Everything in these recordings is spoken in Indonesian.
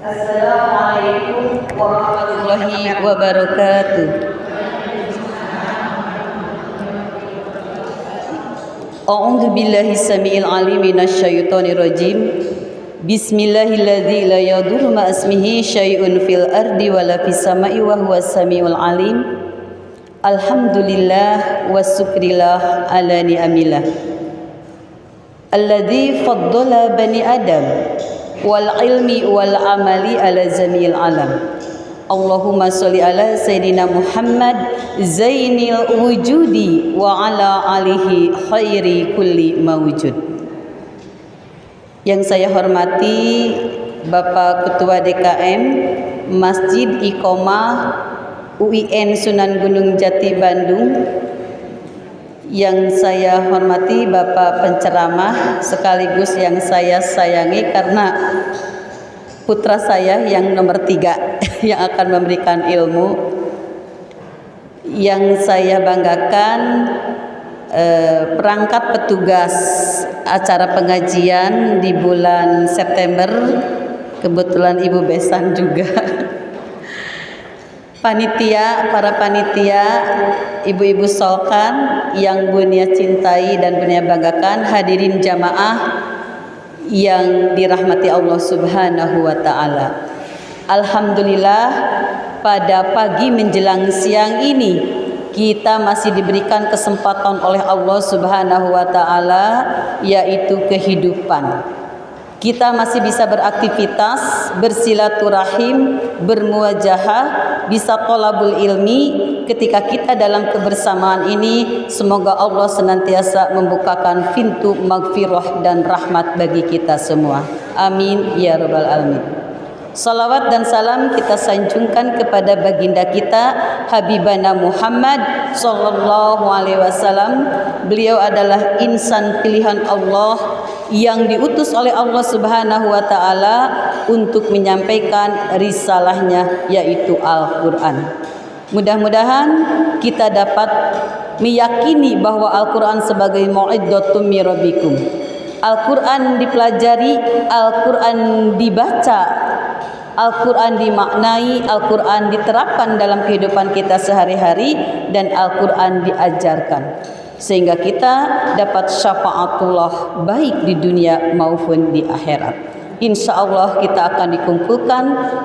Assalamualaikum warahmatullahi wabarakatuh. A'udzu billahi samiil alim minasyaitonir rajim. Bismillahilladzi la yadurru ma ismihi syai'un fil ardi wala fis sama'i wa huwas samiul alim. Alhamdulillah wa syukrillah ala ni'amillah. Alladzi faddala bani Adam wal ilmi wal amali ala zamil alam. Allahumma sholli ala sayyidina Muhammad zainil wujudi wa ala alihi khairi kulli mawjud. Yang saya hormati Bapak Ketua DKM Masjid Iqomah UIN Sunan Gunung Jati Bandung, yang saya hormati Bapak penceramah sekaligus yang saya sayangi karena putra saya yang nomor 3 yang akan memberikan ilmu. Yang saya banggakan perangkat petugas acara pengajian di bulan September, kebetulan Ibu Besan juga. Panitia, para panitia, ibu-ibu Solkan yang Bunia cintai dan Bunia banggakan, hadirin jamaah yang dirahmati Allah Subhanahu wa taala. Alhamdulillah, pada pagi menjelang siang ini kita masih diberikan kesempatan oleh Allah Subhanahu wa taala, yaitu kehidupan. Kita masih bisa beraktivitas, bersilaturahim, bermuajahah, bisa thalabul ilmi. Ketika kita dalam kebersamaan ini, semoga Allah senantiasa membukakan pintu maghfirah dan rahmat bagi kita semua. Amin ya rabbal alamin. Salawat dan salam kita sanjungkan kepada baginda kita Habibana Muhammad sallallahu alaihi wasallam. Beliau adalah insan pilihan Allah yang diutus oleh Allah Subhanahu wa taala untuk menyampaikan risalahnya, yaitu Al-Qur'an. Mudah-mudahan kita dapat meyakini bahwa Al-Qur'an sebagai mau'izatun min rabbikum. Al-Qur'an dipelajari, Al-Qur'an dibaca, Al-Qur'an dimaknai, Al-Qur'an diterapkan dalam kehidupan kita sehari-hari, dan Al-Qur'an diajarkan sehingga kita dapat syafaatullah baik di dunia maupun di akhirat. Insya Allah kita akan dikumpulkan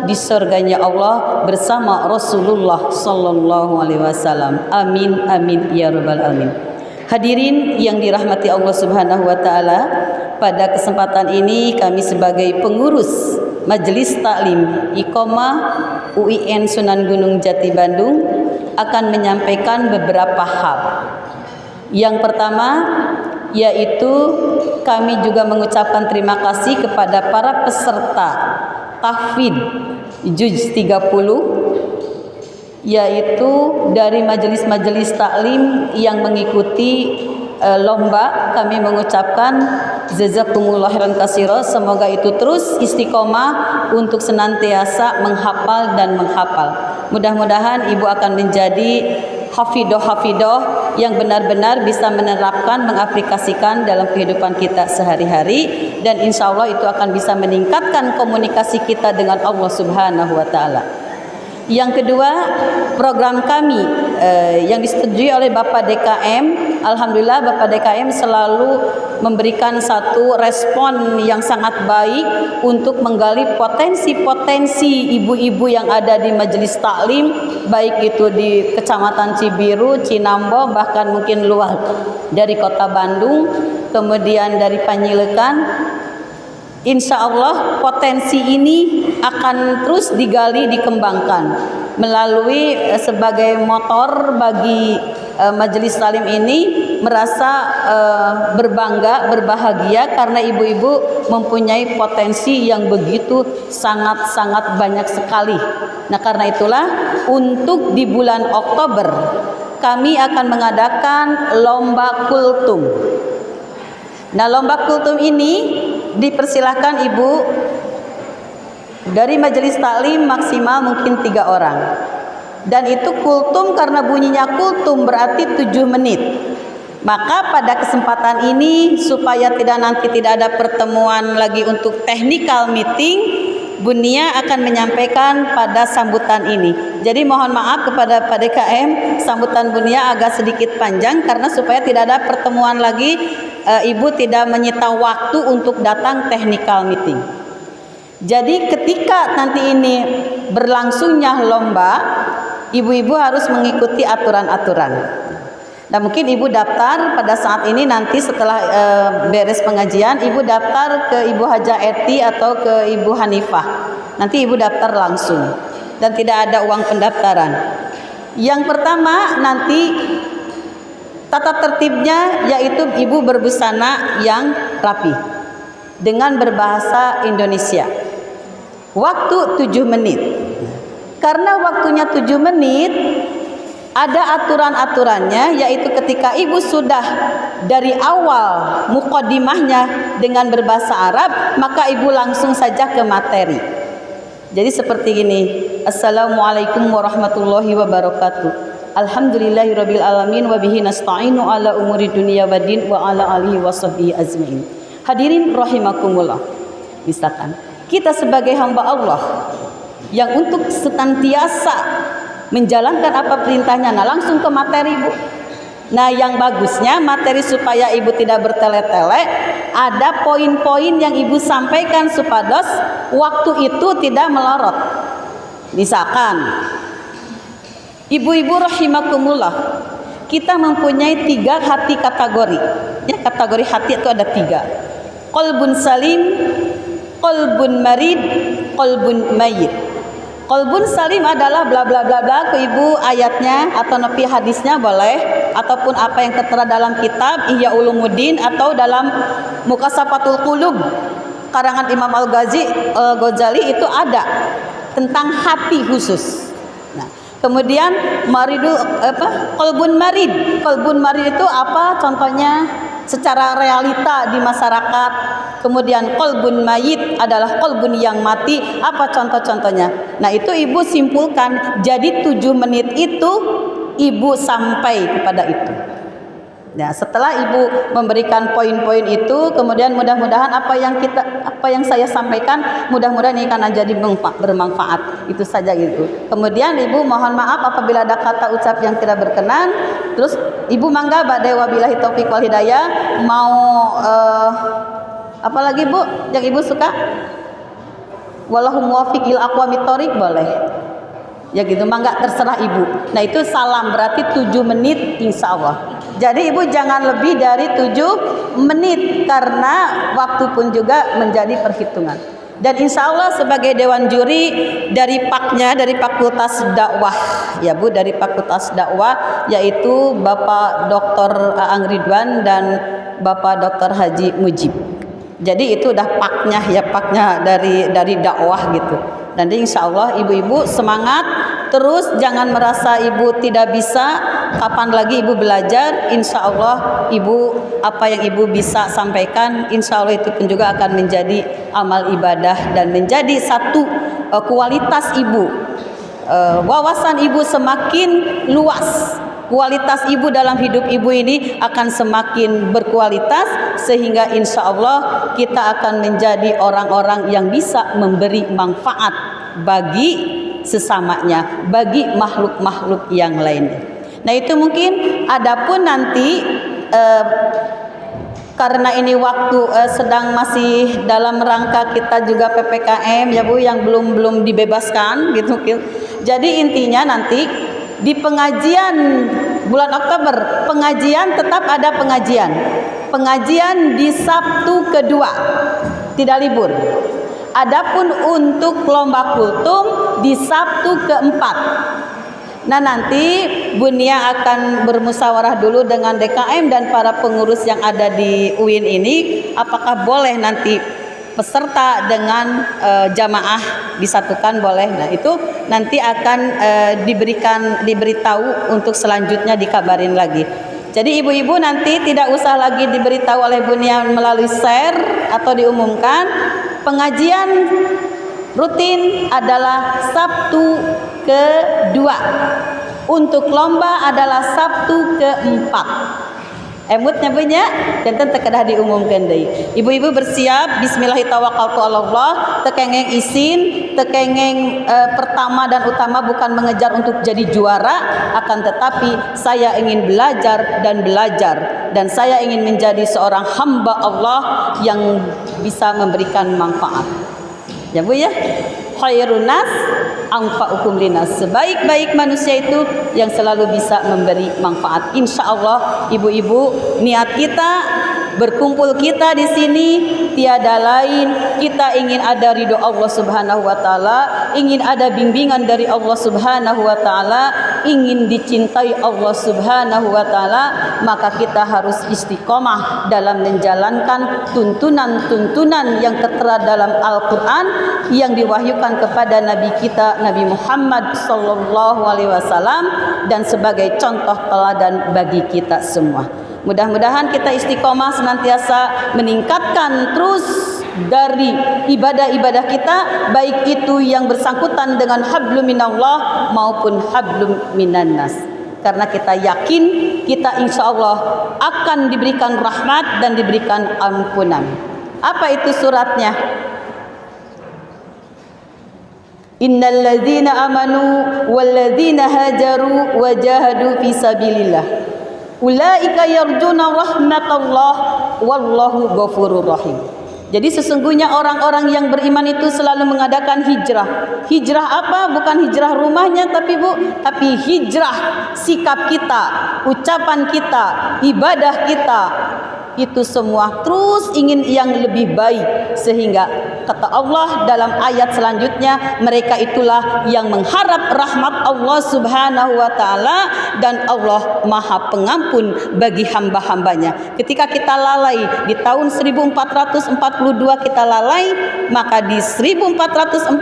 di surganya Allah bersama Rasulullah sallallahu alaihi wasallam. Amin amin ya rabbal alamin. Hadirin yang dirahmati Allah Subhanahu wa taala, pada kesempatan ini kami sebagai pengurus Majelis Taklim Iqomah UIN Sunan Gunung Jati Bandung akan menyampaikan beberapa hal. Yang pertama yaitu kami juga mengucapkan terima kasih kepada para peserta tahfidz juz 30, yaitu dari majelis-majelis taklim yang mengikuti lomba. Kami mengucapkan jazakumullah khairan katsira, semoga itu terus istiqomah untuk senantiasa menghafal dan menghafal. Mudah-mudahan ibu akan menjadi hafidoh yang benar-benar bisa menerapkan, mengaplikasikan dalam kehidupan kita sehari-hari, dan insya Allah itu akan bisa meningkatkan komunikasi kita dengan Allah Subhanahu wa taala. Yang kedua, program kami yang disetujui oleh Bapak DKM, alhamdulillah Bapak DKM selalu memberikan satu respon yang sangat baik untuk menggali potensi-potensi ibu-ibu yang ada di majelis taklim, baik itu di Kecamatan Cibiru, Cinambo, bahkan mungkin luar dari Kota Bandung, kemudian dari Panjilekan. Insya Allah potensi ini akan terus digali, dikembangkan melalui sebagai motor bagi majelis taklim ini merasa berbangga, berbahagia karena ibu-ibu mempunyai potensi yang begitu sangat-sangat banyak sekali. Nah, karena itulah untuk di bulan Oktober kami akan mengadakan lomba kultum. Nah, lomba kultum ini dipersilahkan ibu dari majelis taklim maksimal mungkin 3 orang, dan itu kultum karena bunyinya kultum berarti 7 menit. Maka pada kesempatan ini supaya tidak ada pertemuan lagi untuk technical meeting, Bunia akan menyampaikan pada sambutan ini. Jadi mohon maaf kepada Pak DKM, sambutan Bunia agak sedikit panjang karena supaya tidak ada pertemuan lagi, Ibu tidak menyita waktu untuk datang technical meeting. Jadi ketika nanti ini berlangsungnya lomba, ibu-ibu harus mengikuti aturan-aturan. Dan mungkin ibu daftar pada saat ini, nanti setelah beres pengajian, ibu daftar ke Ibu Haja Eti atau ke Ibu Hanifah. Nanti ibu daftar langsung dan tidak ada uang pendaftaran. Yang pertama nanti tata tertibnya yaitu ibu berbusana yang rapi dengan berbahasa Indonesia. Waktu 7 menit. Karena waktunya 7 menit, ada aturan-aturannya, yaitu ketika ibu sudah dari awal muqaddimahnya dengan berbahasa Arab, maka ibu langsung saja ke materi. Jadi seperti ini. Assalamualaikum warahmatullahi wabarakatuh. Alhamdulillahirabbil alamin wa bihi nasta'inu ala umuri dunya waddin wa ala alihi washabbihi azmain. Hadirin rahimakumullah. Misalkan kita sebagai hamba Allah yang untuk senantiasa menjalankan apa perintahnya, nah langsung ke materi Bu. Nah yang bagusnya materi supaya ibu tidak bertele-tele, ada poin-poin yang ibu sampaikan supados waktu itu tidak melorot. Misalkan ibu-ibu rahimakumullah, kita mempunyai 3 hati kategori. Ya, kategori hati itu ada 3. Qalbun salim, qalbun marid, qalbun mayyit. Qalbun salim adalah bla bla bla bla ke ibu ayatnya atau nepi hadisnya boleh, ataupun apa yang tertera dalam kitab Ihya Ulumuddin atau dalam Mukasafatul Qulub karangan Imam Al-Ghazali itu ada tentang hati khusus. Nah, kemudian maridul qalbun marid. Qalbun marid itu apa contohnya secara realita di masyarakat. Kemudian qalbun mayit adalah qalbun yang mati. Apa contoh-contohnya? Nah itu ibu simpulkan. Jadi 7 menit itu ibu sampai kepada itu. Nah setelah ibu memberikan poin-poin itu, kemudian mudah-mudahan apa yang saya sampaikan mudah-mudahan ini akan jadi bermanfaat. Itu saja gitu. Kemudian ibu mohon maaf apabila ada kata ucap yang tidak berkenan. Terus ibu mangga badai wabillahi taufiq wal hidayah. Mau apa lagi Bu yang ibu suka? Wallahu muwaffiq ila aqwamit thoriq boleh. Ya gitu, mangga terserah ibu. Nah itu salam berarti 7 menit insya Allah. Jadi ibu jangan lebih dari 7 menit karena waktu pun juga menjadi perhitungan. Dan insya Allah sebagai dewan juri dari PAK-nya, dari Fakultas Dakwah ya Bu, dari Fakultas Dakwah yaitu Bapak Dr. Aang Ridwan dan Bapak Dr. Haji Mujib. Jadi itu udah PAK-nya ya, PAK-nya dari dakwah gitu. Dan insya Allah ibu-ibu semangat terus, jangan merasa ibu tidak bisa. Kapan lagi ibu belajar, insya Allah ibu apa yang ibu bisa sampaikan, insya Allah itu pun juga akan menjadi amal ibadah dan menjadi satu kualitas ibu. Wawasan ibu semakin luas. Kualitas ibu dalam hidup ibu ini akan semakin berkualitas, sehingga insya Allah kita akan menjadi orang-orang yang bisa memberi manfaat bagi sesamanya, bagi makhluk-makhluk yang lainnya. Nah itu mungkin adapun nanti karena ini waktu sedang masih dalam rangka kita juga PPKM ya Bu, yang belum dibebaskan gitu. Jadi intinya nanti di pengajian bulan Oktober, pengajian tetap ada pengajian. Pengajian di Sabtu kedua, tidak libur. Adapun untuk lomba kultum di Sabtu keempat. Nah nanti Bunia akan bermusyawarah dulu dengan DKM dan para pengurus yang ada di UIN ini, apakah boleh nanti peserta dengan jamaah disatukan boleh. Nah itu nanti akan diberitahu untuk selanjutnya dikabarin lagi. Jadi ibu-ibu nanti tidak usah lagi diberitahu oleh Bunia melalui share atau diumumkan. Pengajian rutin adalah Sabtu kedua. Untuk lomba adalah Sabtu keempat. Emutnya punya jantan tekedah diumumkan deui. Ibu-ibu bersiap, bismillahirrahmanirrahim. Tekengeng isin, tekengeng pertama dan utama bukan mengejar untuk jadi juara, akan tetapi saya ingin belajar dan saya ingin menjadi seorang hamba Allah yang bisa memberikan manfaat. Ya Bu ya. Khairun nas anfa'ukum linas. Sebaik-baik manusia itu yang selalu bisa memberi manfaat. Insya Allah ibu-ibu, niat kita, berkumpul kita di sini tiada lain, kita ingin ada ridho Allah Subhanahu wa taala, ingin ada bimbingan dari Allah Subhanahu wa taala, ingin dicintai Allah Subhanahu wa taala, maka kita harus istiqomah dalam menjalankan tuntunan-tuntunan yang tertera dalam Al-Qur'an yang diwahyukan kepada Nabi kita Nabi Muhammad sallallahu alaihi wasallam dan sebagai contoh teladan bagi kita semua. Mudah-mudahan kita istiqomah senantiasa meningkatkan terus dari ibadah-ibadah kita, baik itu yang bersangkutan dengan hablum minallah maupun hablum minannas. Karena kita yakin kita insya Allah akan diberikan rahmat dan diberikan ampunan. Apa itu suratnya? Innal ladzina amanu wal ladzina hajaru wa jahadu fi sabilillah ulaika yarjuna rahmatallah wallahu ghafurur rahim. Jadi sesungguhnya orang-orang yang beriman itu selalu mengadakan hijrah. Hijrah apa? Bukan hijrah rumahnya tapi hijrah sikap kita, ucapan kita, ibadah kita. Itu semua terus ingin yang lebih baik, sehingga kata Allah dalam ayat selanjutnya, mereka itulah yang mengharap rahmat Allah Subhanahu wa taala dan Allah Maha Pengampun bagi hamba-hambanya. Ketika kita lalai di tahun 1442 kita lalai, maka di 1443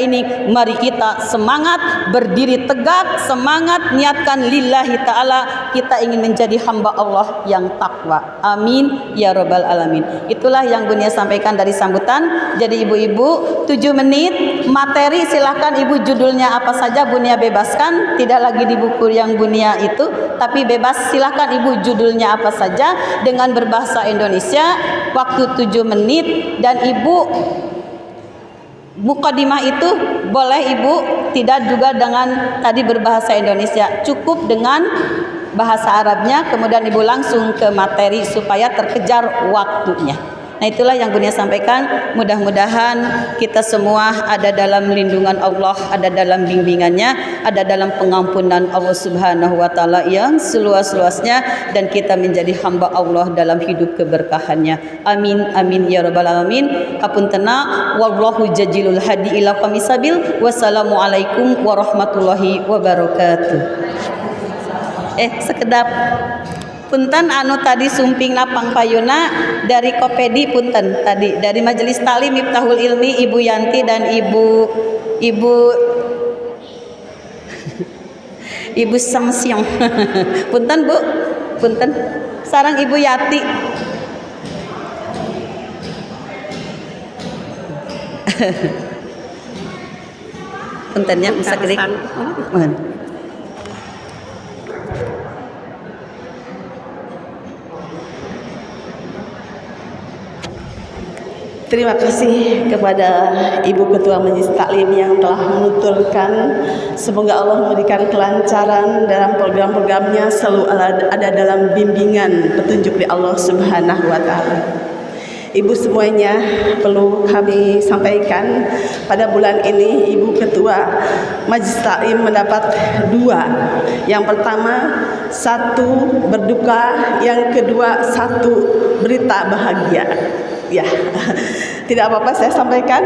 ini mari kita semangat, berdiri tegak, semangat niatkan lillahi taala, kita ingin menjadi hamba Allah yang takwa. Amin ya rabbal alamin. Itulah yang Bunia sampaikan dari sambutan. Jadi ibu-ibu 7 menit materi, silahkan ibu judulnya apa saja Bunia bebaskan, tidak lagi di buku yang Bunia itu, tapi bebas silahkan ibu judulnya apa saja dengan berbahasa Indonesia. Waktu 7 menit dan ibu mukadimah itu boleh ibu tidak juga dengan tadi berbahasa Indonesia, cukup dengan bahasa Arabnya, kemudian ibu langsung ke materi supaya terkejar waktunya. Nah itulah yang Bunia sampaikan. Mudah-mudahan kita semua ada dalam lindungan Allah, ada dalam bimbingannya, ada dalam pengampunan Allah Subhanahu wa taala yang seluas-luasnya, dan kita menjadi hamba Allah dalam hidup keberkahannya. Amin amin ya rabbal alamin. Hapuntena wallahu jazilul hadi ila qamisabil. Wassalamualaikum warahmatullahi wabarakatuh. Sekedap punten anu tadi sumping napang payuna dari Kopedi, punten tadi dari Majelis Taklim Miftahul Ilmi Ibu Yanti dan Ibu Samsiong. Punten Bu, punten. Sarang Ibu Yati. Puntennya bisa klik. Terima kasih kepada Ibu Ketua Majelis Taklim yang telah menuturkan. Semoga Allah memberikan kelancaran dalam program-programnya, selalu ada dalam bimbingan petunjuk dari Allah Subhanahu wa taala. Ibu semuanya, perlu kami sampaikan pada bulan ini Ibu Ketua Majelis Taklim mendapat 2. Yang pertama 1 berduka, yang kedua 1 berita bahagia. Ya, tidak apa-apa saya sampaikan.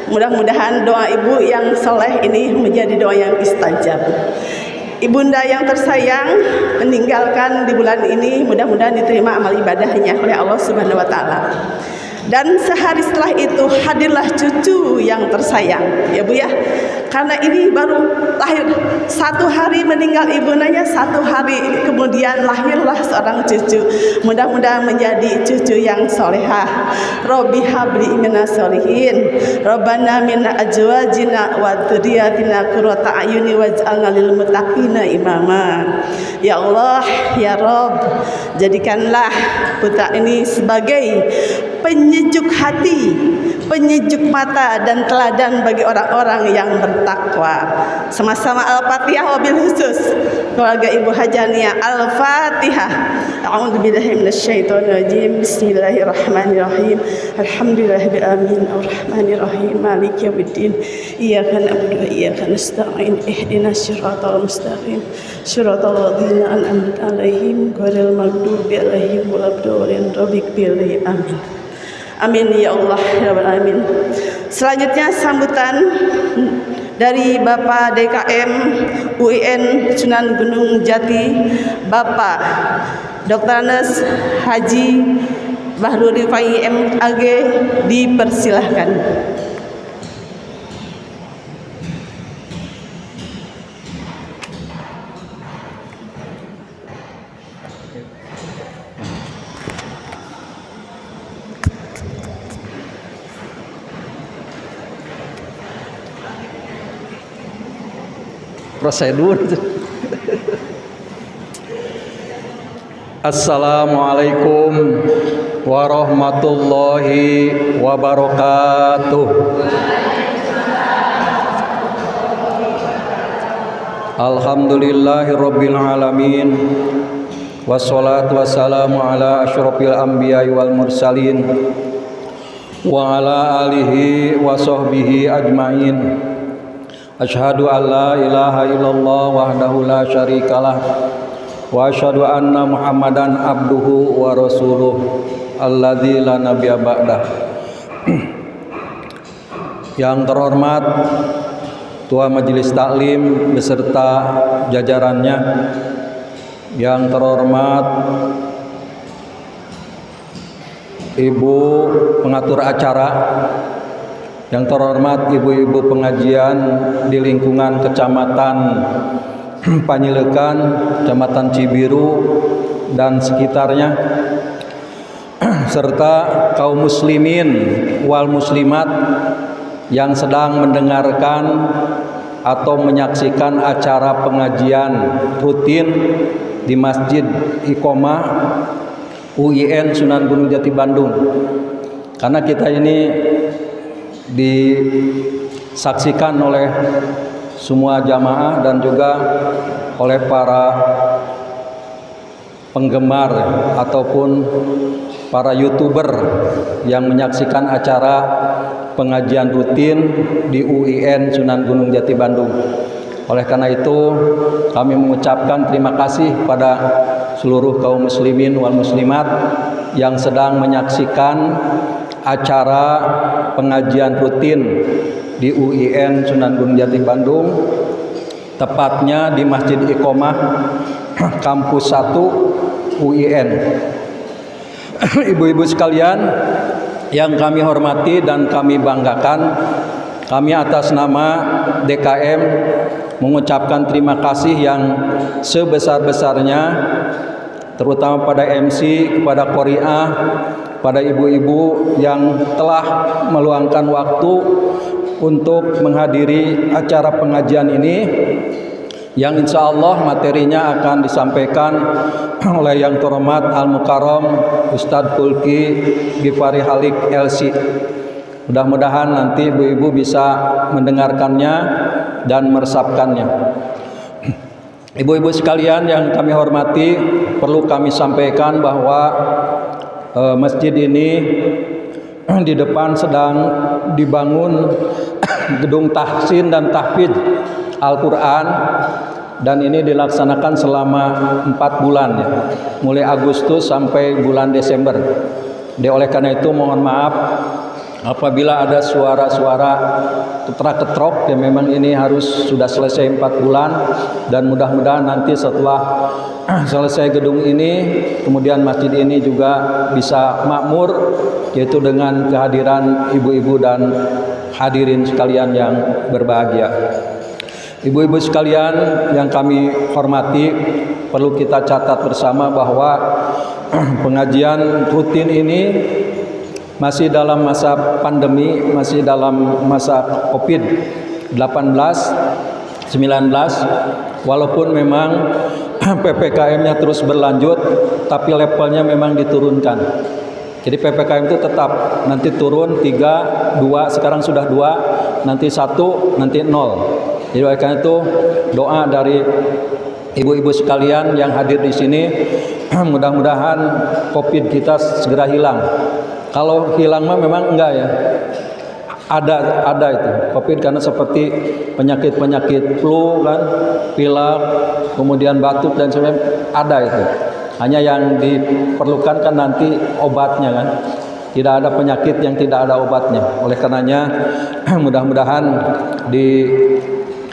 Mudah-mudahan doa ibu yang soleh ini menjadi doa yang istajab. Ibunda yang tersayang meninggalkan di bulan ini, mudah-mudahan diterima amal ibadahnya oleh Allah Subhanahu wa taala. Dan sehari setelah itu hadirlah cucu yang tersayang, ya Bu ya. Karena ini baru lahir 1 hari meninggal ibundanya, 1 hari kemudian lahirlah seorang cucu. Mudah-mudahan menjadi cucu yang solehah. Robbi habli minas solihin, Rabbana min azwajina wa dzurriyyatina qurrata a'yuni waj'alna lil muttaqina imama. Ya Allah, ya Rabb, jadikanlah putra ini sebagai penyejuk hati, penyejuk mata dan teladan bagi orang-orang yang bertakwa. Sama-sama Al-Fatihah, wabil khusus keluarga Ibu Hajania. Al-Fatihah. A'udzubillahi minasyaitonir rajim. Bismillahirrahmanirrahim. Alhamdulillahirabbil alamin arrahmanirrahim maliki yaumiddin. Iyyaka na'budu wa iyyaka nasta'in. Ihdinas siratal mustaqim. Siratal ladzina an'amta 'alaihim ghairil maghdubi 'alaihim waladdallin. Rabbighfirli. Amin. Amin ya Allah ya Rabbal alamin. Selanjutnya sambutan dari Bapak DKM UIN Sunan Gunung Jati, Bapak Dr. Andes Haji Bahrul Rifai MAG, dipersilahkan. Prosedur. Assalamualaikum warahmatullahi wabarakatuh. Alhamdulillahirabbil alamin. Wassalatu wassalamu ala asyrofil anbiya'i wal mursalin wa ala alihi wa sahbihi ajmain. Asyhadu an la ilaha illallah wahdahu la syarikalah wa asyhadu anna Muhammadan abduhu wa rasuluh alladzi la nabiyya ba'dah. Yang terhormat Ketua Majelis Taklim beserta jajarannya, yang terhormat Ibu pengatur acara, yang terhormat ibu-ibu pengajian di lingkungan Kecamatan Panyilekan, Kecamatan Cibiru dan sekitarnya, serta kaum muslimin wal muslimat yang sedang mendengarkan atau menyaksikan acara pengajian rutin di Masjid Iqomah UIN Sunan Gunung Jati Bandung. Karena kita ini disaksikan oleh semua jamaah dan juga oleh para penggemar ataupun para YouTuber yang menyaksikan acara pengajian rutin di UIN Sunan Gunung Jati Bandung. Oleh karena itu, kami mengucapkan terima kasih pada seluruh kaum muslimin wal muslimat yang sedang menyaksikan acara pengajian rutin di UIN Sunan Gunung Jati Bandung, tepatnya di Masjid Iqomah Kampus 1 UIN. Ibu-ibu sekalian yang kami hormati dan kami banggakan, kami atas nama DKM mengucapkan terima kasih yang sebesar-besarnya, terutama pada MC, kepada Qori'ah, pada ibu-ibu yang telah meluangkan waktu untuk menghadiri acara pengajian ini, yang insya Allah materinya akan disampaikan oleh yang terhormat Al-Mukarram Ustadz Pulki Gifari Halik LC. Mudah-mudahan nanti ibu-ibu bisa mendengarkannya dan meresapkannya. Ibu-ibu sekalian yang kami hormati, perlu kami sampaikan bahwa masjid ini di depan sedang dibangun gedung tahsin dan tahfidz Al-Quran, dan ini dilaksanakan selama 4 bulan ya, mulai Agustus sampai bulan Desember. Oleh karena itu mohon maaf apabila ada suara-suara ketrak-ketrok, ya memang ini harus sudah selesai 4 bulan, dan mudah-mudahan nanti setelah selesai gedung ini, kemudian masjid ini juga bisa makmur, yaitu dengan kehadiran ibu-ibu dan hadirin sekalian yang berbahagia. Ibu-ibu sekalian yang kami hormati, perlu kita catat bersama bahwa pengajian rutin ini masih dalam masa pandemi, masih dalam masa COVID-19, walaupun memang PPKM-nya terus berlanjut, tapi levelnya memang diturunkan. Jadi PPKM itu tetap nanti turun 3, 2, sekarang sudah 2, nanti 1, nanti 0. Jadi oleh karena itu doa dari ibu-ibu sekalian yang hadir di sini, mudah-mudahan COVID kita segera hilang. Kalau hilang mah memang enggak ya. Ada itu COVID, karena seperti penyakit flu kan, pilek, kemudian batuk dan sebagainya, ada itu. Hanya yang diperlukan kan nanti obatnya kan. Tidak ada penyakit yang tidak ada obatnya. Oleh karenanya mudah-mudahan di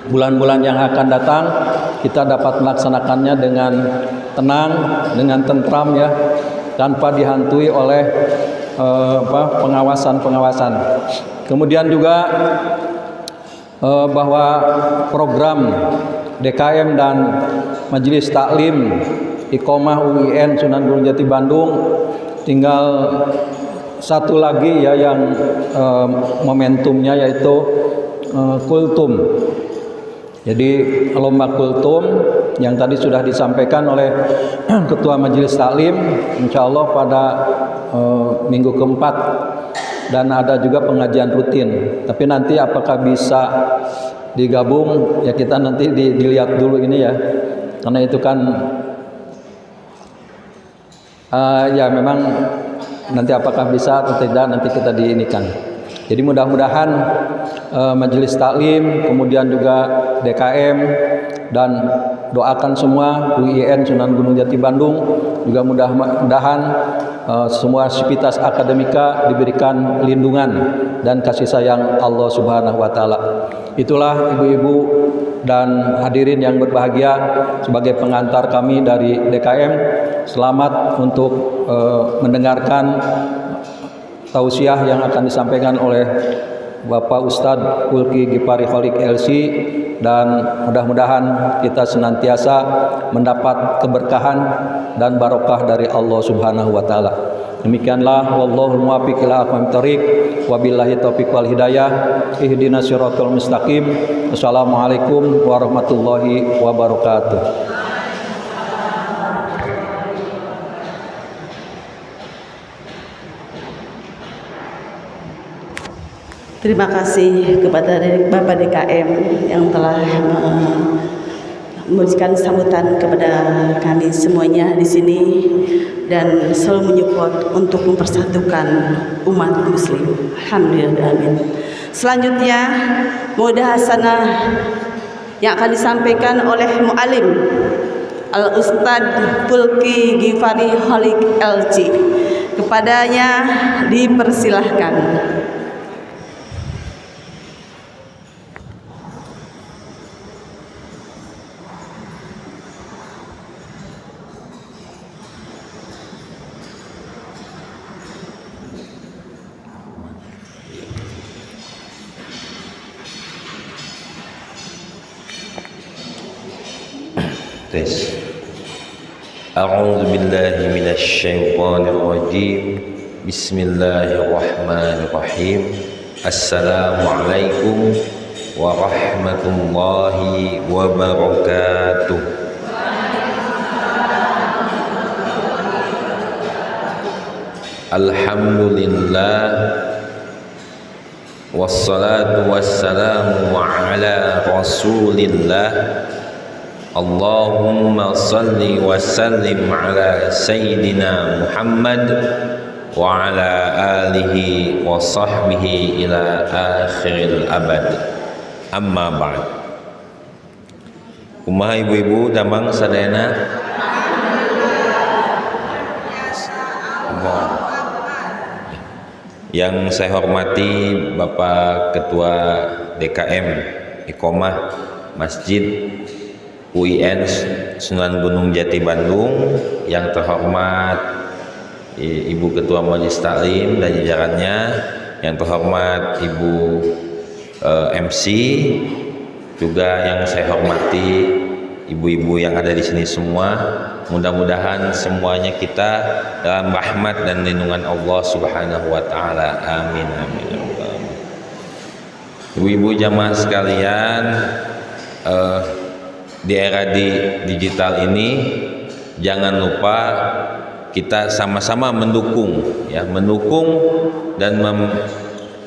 bulan-bulan yang akan datang kita dapat melaksanakannya dengan tenang, dengan tentram ya, tanpa dihantui oleh pengawasan. Kemudian juga bahwa program DKM dan Majelis Taklim Iqomah UIN Sunan Gunung Jati Bandung tinggal satu lagi ya yang momentumnya, yaitu kultum. Jadi lomba kultum yang tadi sudah disampaikan oleh Ketua Majelis Taklim, insya Allah pada minggu keempat, dan ada juga pengajian rutin. Tapi nanti apakah bisa digabung, ya kita nanti dilihat dulu ini ya, karena itu kan ya memang nanti apakah bisa atau tidak nanti kita diinikan. Jadi mudah-mudahan Majelis Taklim, kemudian juga DKM, dan doakan semua UIN Sunan Gunung Jati Bandung juga mudah-mudahan semua sivitas akademika diberikan lindungan dan kasih sayang Allah Subhanahu wa taala. Itulah ibu-ibu dan hadirin yang berbahagia, sebagai pengantar kami dari DKM, selamat untuk mendengarkan tausiah yang akan disampaikan oleh Bapak Ustadz Pulki Gipari Kholik LC, dan mudah-mudahan kita senantiasa mendapat keberkahan dan barokah dari Allah Subhanahu wa taala. Demikianlah, wallahul muwaffiq ila aqwamit thoriq, wabillahi taufiq wal hidayah, ihdinas siratal mustaqim. Wassalamualaikum warahmatullahi wabarakatuh. Terima kasih kepada Bapak DKM yang telah memberikan sambutan kepada kami semuanya di sini dan selalu menyupport untuk mempersatukan umat muslim. Alhamdulillah, amin. Selanjutnya mudah hasanah yang akan disampaikan oleh mu'alim Al-Ustadz Pulki Gifari Kholik LC. Kepadanya dipersilahkan. A'udzu billahi minasy syaithanir rajim. Bismillahirrahmanirrahim. Assalamualaikum warahmatullahi wabarakatuh. Alhamdulillah, wassalatu wassalamu ala Rasulillah. Allahumma salli wa sallim ala Sayyidina Muhammad wa ala alihi wa sahbihi ila akhiril abad. Amma ba'd. Kumaha ibu-ibu damang sadayana? Yang saya hormati Bapak Ketua DKM Iqomah Masjid UIN Sunan Gunung Jati Bandung, yang terhormat Ibu Ketua Majelis Taklim dan jajarannya, yang terhormat Ibu MC, juga yang saya hormati ibu-ibu yang ada di sini semua. Mudah-mudahan semuanya kita dalam rahmat dan lindungan Allah Subhanahu wa taala. Amin amin. Ibu-ibu jamaah sekalian, di era digital ini jangan lupa kita sama-sama mendukung dan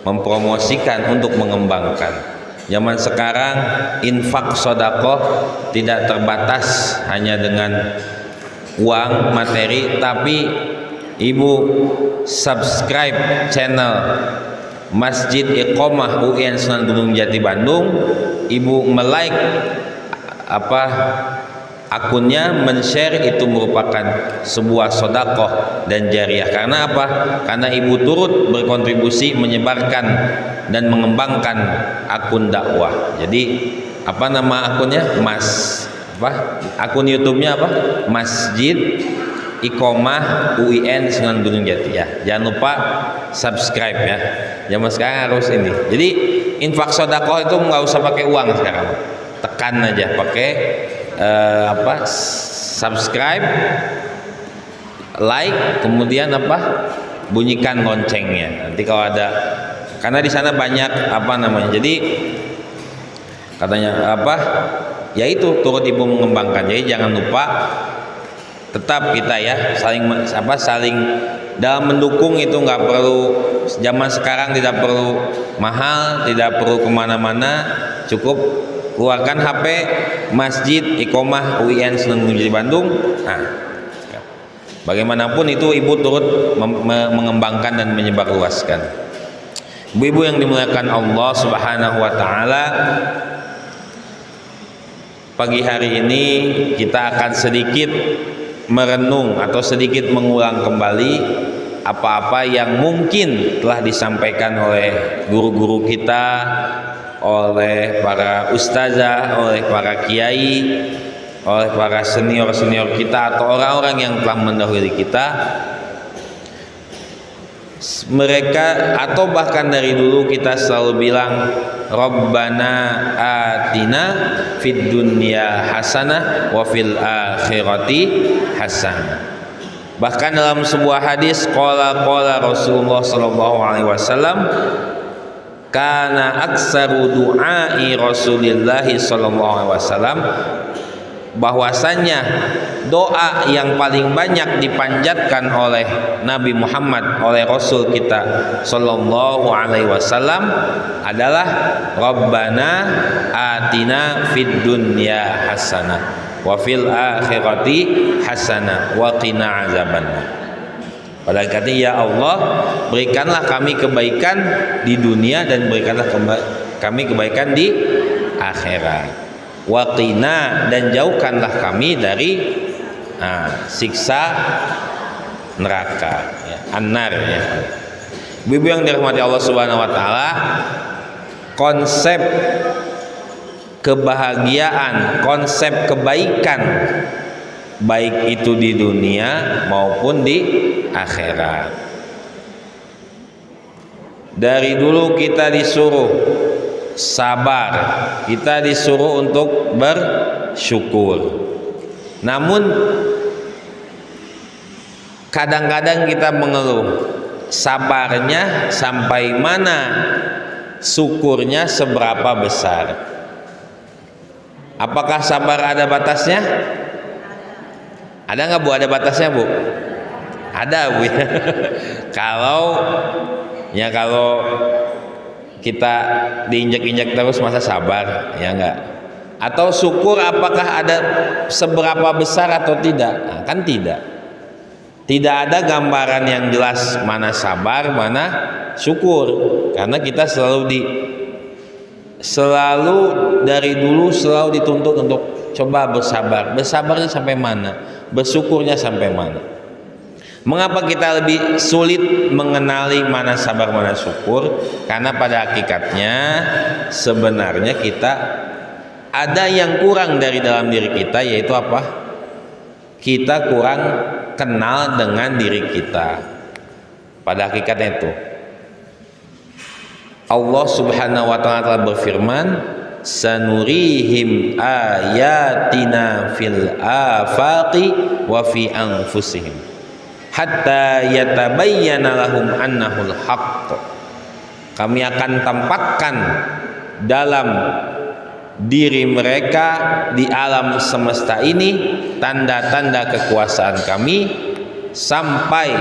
mempromosikan untuk mengembangkan. Zaman sekarang infak sedekah tidak terbatas hanya dengan uang materi, tapi ibu subscribe channel Masjid Iqomah UIN Sunan Gunung Jati Bandung, ibu like akunnya, men-share, itu merupakan sebuah sedekah dan jariah. Karena apa? Karena ibu turut berkontribusi menyebarkan dan mengembangkan akun dakwah. Jadi apa nama akunnya? Akun YouTube-nya apa? Masjid Iqomah UIN Sunan Gunung Jati ya. Jangan lupa subscribe ya. Zaman sekarang harus ini. Jadi infak sedekah itu nggak usah pakai uang sekarang. Tekan aja pakai subscribe, like, kemudian bunyikan loncengnya. Nanti kalau ada, karena di sana banyak jadi katanya ya itu turut ibu mengembangkan. Jadi jangan lupa tetap kita ya saling dalam mendukung. Itu nggak perlu, zaman sekarang tidak perlu mahal, tidak perlu kemana-mana, cukup keluarkan HP Masjid Iqomah UIN Sunan Gunung Jati Bandung. Nah, bagaimanapun itu ibu turut mengembangkan dan menyebarluaskan. Ibu-ibu yang dimuliakan Allah Subhanahu wa taala, pagi hari ini kita akan sedikit merenung atau sedikit mengulang kembali apa-apa yang mungkin telah disampaikan oleh guru-guru kita, oleh para ustazah, oleh para kiai, oleh para senior-senior kita atau orang-orang yang telah mendahului kita. Mereka atau bahkan dari dulu kita selalu bilang Rabbana atina fid dunya hasanah wa fil akhirati hasanah. Bahkan dalam sebuah hadis qala Rasulullah sallallahu alaihi wasallam, kana aksaru du'ai Rasulillah sallallahu alaihi wasallam, bahwasannya doa yang paling banyak dipanjatkan oleh Nabi Muhammad, oleh Rasul kita sallallahu alaihi wasallam adalah Rabbana atina fid dunya hasanah wa fil akhirati hasanah wa qina azabannar. Pada kata ya Allah, berikanlah kami kebaikan di dunia dan berikanlah kami kebaikan di akhirat. Waqina, dan jauhkanlah kami dari siksa neraka ya, annar ya. Ibu yang dirahmati Allah Subhanahu wa taala, konsep kebahagiaan, konsep kebaikan baik itu di dunia maupun di akhirat. Dari dulu kita disuruh sabar, kita disuruh untuk bersyukur. Namun kadang-kadang kita mengeluh, sabarnya sampai mana, syukurnya seberapa besar. Apakah sabar ada batasnya? Ada nggak Bu? Ada batasnya Bu? Ada Bu ya. Kalau kita diinjak-injak terus masa sabar ya enggak? Atau syukur apakah ada seberapa besar atau tidak? Nah, kan tidak. Tidak ada gambaran yang jelas mana sabar, mana syukur. Karena kita selalu dari dulu selalu dituntut untuk coba bersabar. Bersabarnya sampai mana? Bersyukurnya sampai mana? Mengapa kita lebih sulit mengenali mana sabar mana syukur? Karena pada hakikatnya sebenarnya kita ada yang kurang dari dalam diri kita, yaitu apa? Kita kurang kenal dengan diri kita. Pada hakikatnya itu Allah Subhanahu wa taala telah berfirman, sanurihim ayatina fil afaqi wa fi anfusihim hatta yatabayyana lahum annahul haqq. Kami akan tampakkan dalam diri mereka di alam semesta ini tanda-tanda kekuasaan kami, sampai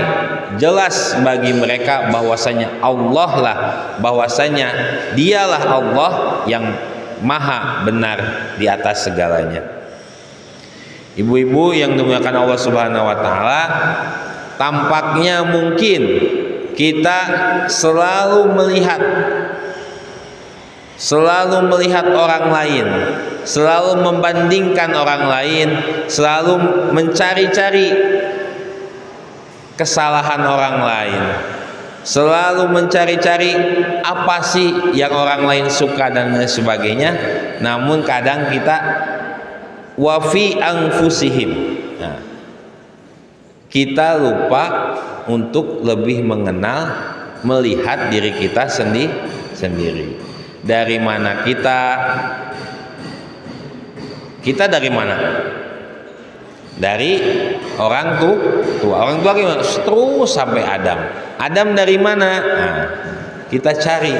jelas bagi mereka bahwasanya Allah lah, bahwasanya dialah Allah yang maha benar di atas segalanya. Ibu-ibu yang dimuliakan Allah Subhanahu wa taala, tampaknya mungkin kita selalu melihat orang lain, selalu membandingkan orang lain, selalu mencari-cari kesalahan orang lain, selalu mencari-cari apa sih yang orang lain suka dan lain sebagainya. Namun kadang kita wa fi anfusihim, nah, kita lupa untuk lebih mengenal, melihat diri kita sendiri. Dari mana kita dari mana? Dari orang tua. Orang tua gimana? Terus sampai Adam dari mana? Nah, kita cari.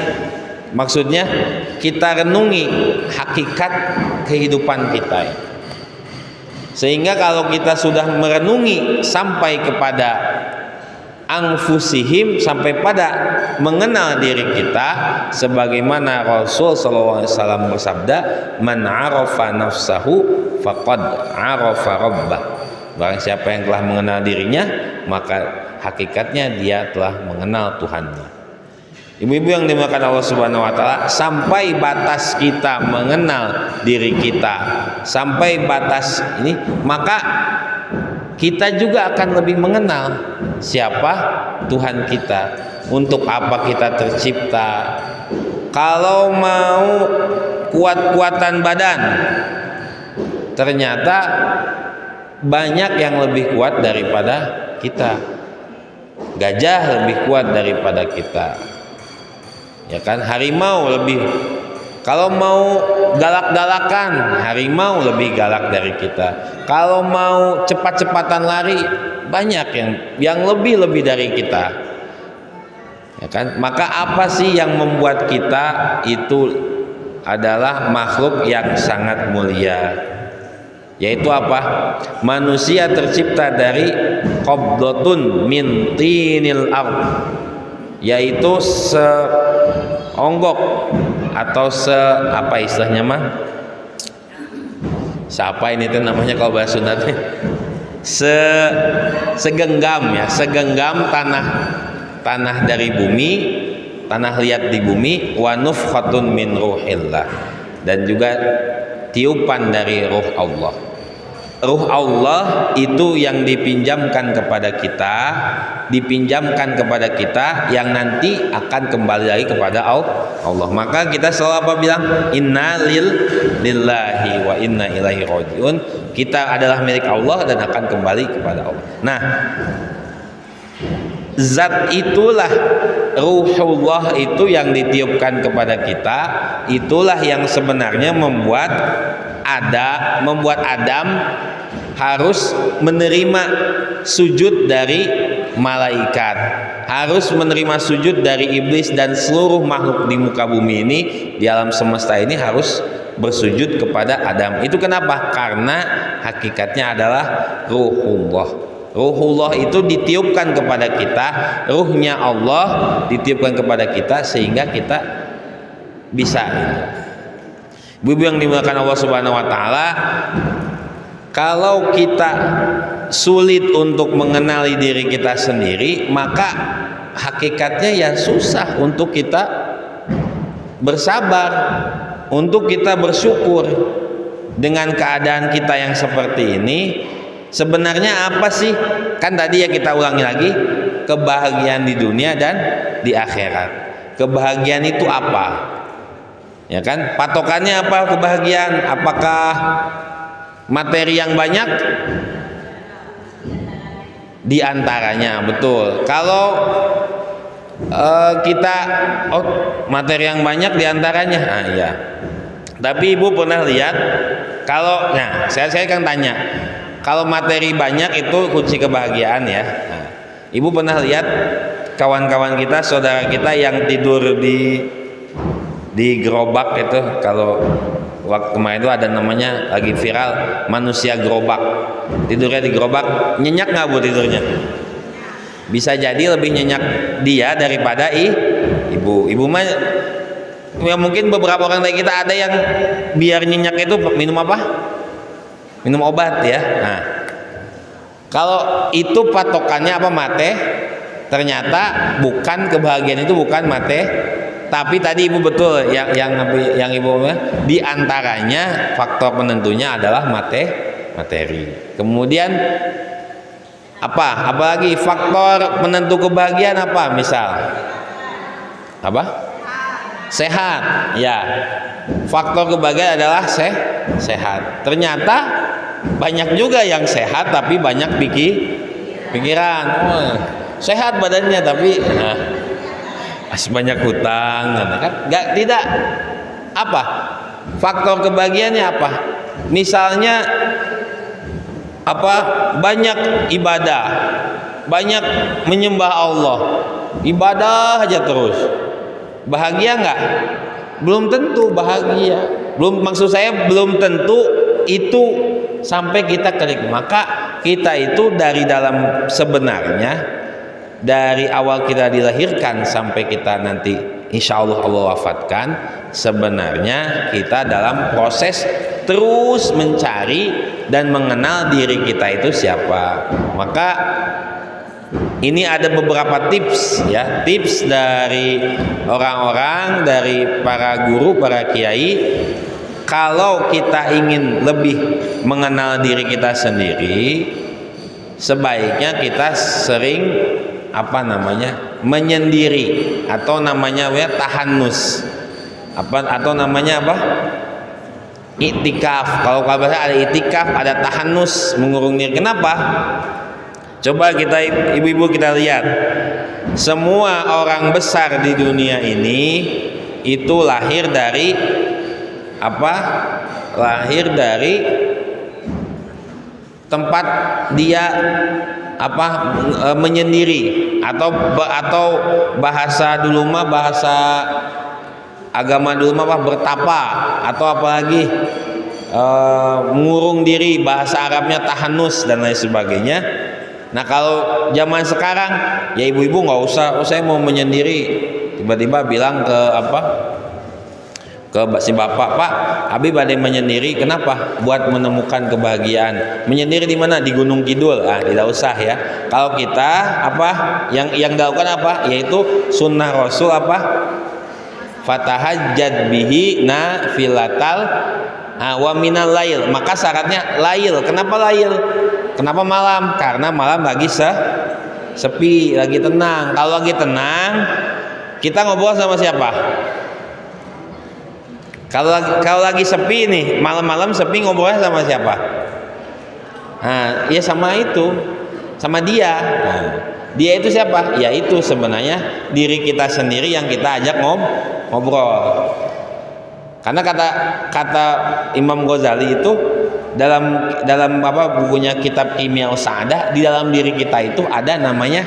Maksudnya kita renungi hakikat kehidupan kita. Sehingga kalau kita sudah merenungi sampai kepada anfusihim, sampai pada mengenal diri kita, sebagaimana Rasul SAW bersabda, man arafa nafsahu faqad arafa rabbah. Barang siapa yang telah mengenal dirinya, maka hakikatnya dia telah mengenal Tuhannya. Ibu-ibu yang dimuliakan Allah Subhanahu wa taala, sampai batas kita mengenal diri kita, sampai batas ini, maka kita juga akan lebih mengenal siapa Tuhan kita, untuk apa kita tercipta. Kalau mau kuat-kuatan badan, ternyata banyak yang lebih kuat daripada kita. Gajah lebih kuat daripada kita, ya kan? Harimau lebih, kalau mau galak-galakan, harimau lebih galak dari kita. Kalau mau cepat-cepatan lari, banyak yang lebih dari kita, ya kan? Maka apa sih yang membuat kita itu adalah makhluk yang sangat mulia? Yaitu apa? Manusia tercipta dari qabdatun min tinil ard, yaitu seonggok atau apa istilahnya mah? Siapa ini tuh namanya kalau bahasa Sunda teh? Segenggam ya, segenggam tanah dari bumi, tanah liat di bumi, wa nufkhatun min ruhillah, dan juga tiupan dari ruh Allah. Ruh Allah itu yang dipinjamkan kepada kita, yang nanti akan kembali lagi kepada Allah. Maka kita selalu apa bilang? Inna lillahi wa inna ilaihi rajiun. Kita adalah milik Allah dan akan kembali kepada Allah. Nah, zat itulah, ruhullah itu yang ditiupkan kepada kita, itulah yang sebenarnya membuat Adam harus menerima sujud dari malaikat, harus menerima sujud dari iblis, dan seluruh makhluk di muka bumi ini, di alam semesta ini harus bersujud kepada Adam. Itu kenapa? Karena hakikatnya adalah ruhullah. Ruhullah itu ditiupkan kepada kita, ruhnya Allah ditiupkan kepada kita, sehingga kita bisa. Ibu yang dimuliakan Allah Subhanahu wa taala, kalau kita sulit untuk mengenali diri kita sendiri, maka hakikatnya ya susah untuk kita bersabar, untuk kita bersyukur dengan keadaan kita yang seperti ini. Sebenarnya apa sih? Kan tadi ya kita ulangi lagi, kebahagiaan di dunia dan di akhirat. Kebahagiaan itu apa? Ya kan? Patokannya apa kebahagiaan? Apakah materi yang banyak? Di antaranya, betul. Kalau kita materi yang banyak di antaranya, iya. Tapi ibu pernah lihat kalau, nah saya kan tanya, kalau materi banyak itu kunci kebahagiaan ya. Nah, ibu pernah lihat kawan-kawan kita, saudara kita yang tidur di gerobak itu, kalau waktu kemarin itu ada namanya lagi viral manusia gerobak, tidurnya di gerobak, nyenyak nggak bu tidurnya? Bisa jadi lebih nyenyak dia daripada ibu mah ya. Mungkin beberapa orang dari kita ada yang biar nyenyak itu minum apa? Minum obat ya. Nah, kalau itu patokannya apa mate? Ternyata bukan, kebahagiaan itu bukan mate. Tapi tadi ibu betul yang ibu di antaranya faktor penentunya adalah materi. Kemudian apalagi faktor penentu kebahagiaan apa? Misal apa? Sehat. Ya. Faktor kebahagiaan adalah sehat. Ternyata banyak juga yang sehat tapi banyak pikiran. Sehat badannya tapi banyak hutang, kan? Tidak. Apa faktor kebahagiaannya apa? Misalnya banyak ibadah, banyak menyembah Allah, ibadah aja terus, bahagia nggak? Belum tentu bahagia. Maksud saya belum tentu itu sampai kita klik. Maka kita itu dari dalam, sebenarnya dari awal kita dilahirkan sampai kita nanti insya Allah wafatkan, sebenarnya kita dalam proses terus mencari dan mengenal diri kita itu siapa. Maka ini ada beberapa tips ya, tips dari orang-orang, dari para guru, para kiai. Kalau kita ingin lebih mengenal diri kita sendiri, sebaiknya kita sering menyendiri, atau namanya tahanus, atau namanya iktikaf. Kalau bahasa ada iktikaf, ada tahanus, mengurung diri. Kenapa? Coba kita ibu-ibu kita lihat, semua orang besar di dunia ini itu lahir dari lahir dari tempat dia menyendiri, atau bahasa dulu mah, bahasa agama dulu mah bertapa, atau apalagi mengurung diri, bahasa Arabnya tahanus dan lain sebagainya. Nah kalau zaman sekarang ya ibu-ibu nggak usah, saya mau menyendiri, tiba-tiba bilang ke si bapak, Pak, abi badai menyendiri. Kenapa? Buat menemukan kebahagiaan. Menyendiri di mana? Di Gunung Kidul. Tidak usah ya. Kalau kita yang dilakukan yaitu sunnah Rasul fatahajjad bihi nafilatal wa minal lail. Maka syaratnya lail. Kenapa lail? Kenapa malam? Karena malam lagi sepi, lagi tenang. Kalau lagi tenang, kita ngobrol sama siapa? Kalau lagi sepi nih, malam-malam sepi, ngobrolnya sama siapa? Ya sama dia. Dia itu siapa? Ya itu sebenarnya diri kita sendiri yang kita ajak ngobrol. Karena kata Imam Ghazali itu dalam bukunya kitab Kimia Sa'adah, di dalam diri kita itu ada namanya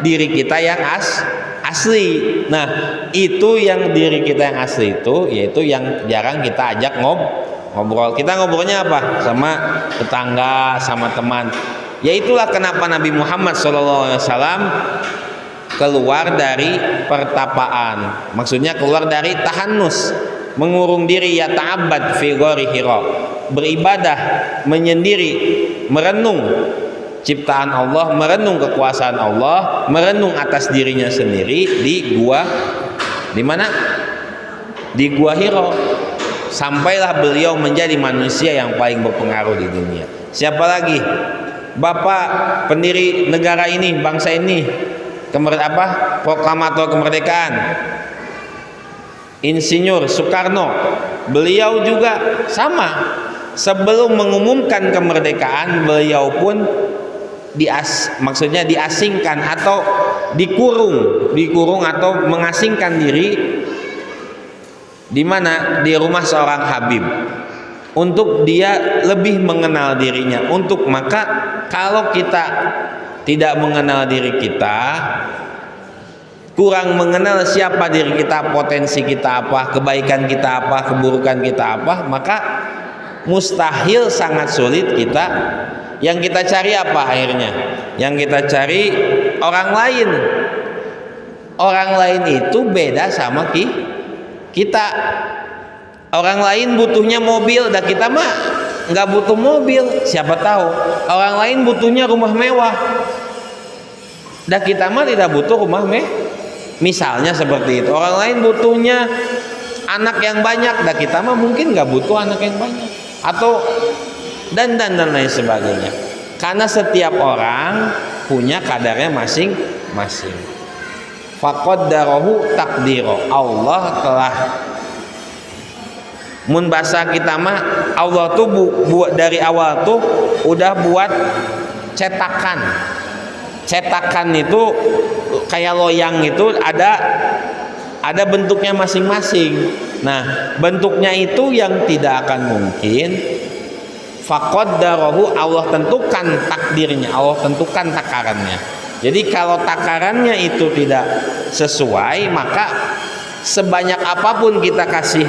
diri kita yang asli. Nah, itu yang diri kita yang asli itu, yaitu yang jarang kita ajak ngobrol. Kita ngobrolnya sama tetangga, sama teman. Ya itulah kenapa Nabi Muhammad SAW keluar dari pertapaan. Maksudnya keluar dari tahanus, mengurung diri, ya ta'abbad fi ghori Hira, beribadah, menyendiri, merenung ciptaan Allah, merenung kekuasaan Allah, merenung atas dirinya sendiri di gua, di mana? Di gua Hira. Sampailah beliau menjadi manusia yang paling berpengaruh di dunia. Siapa lagi? Bapak pendiri negara ini, bangsa ini, proklamator kemerdekaan, Insinyur Soekarno, beliau juga sama. Sebelum mengumumkan kemerdekaan, beliau pun maksudnya diasingkan atau dikurung atau mengasingkan diri di mana? Di rumah seorang habib, untuk dia lebih mengenal dirinya. Maka kalau kita tidak mengenal diri kita, kurang mengenal siapa diri kita, potensi kita apa, kebaikan kita apa, keburukan kita apa, maka mustahil, sangat sulit yang kita cari apa akhirnya? Yang kita cari orang lain. Orang lain itu beda sama kita. Orang lain butuhnya mobil, dan kita mah nggak butuh mobil. Siapa tahu orang lain butuhnya rumah mewah, dan kita mah tidak butuh rumah mewah. Misalnya seperti itu. Orang lain butuhnya anak yang banyak, dan kita mah mungkin nggak butuh anak yang banyak, atau dan lain sebagainya. Karena setiap orang punya kadarnya masing-masing. Faqaddarahu taqdiro. Allah telah mun bahasa kita mah, Allah tuh buat dari awal tuh udah buat cetakan. Cetakan itu kayak loyang, itu ada bentuknya masing-masing. Nah, bentuknya itu yang tidak akan mungkin. Faqaddarahu, Allah tentukan takdirnya, Allah tentukan takarannya. Jadi kalau takarannya itu tidak sesuai, maka sebanyak apapun kita kasih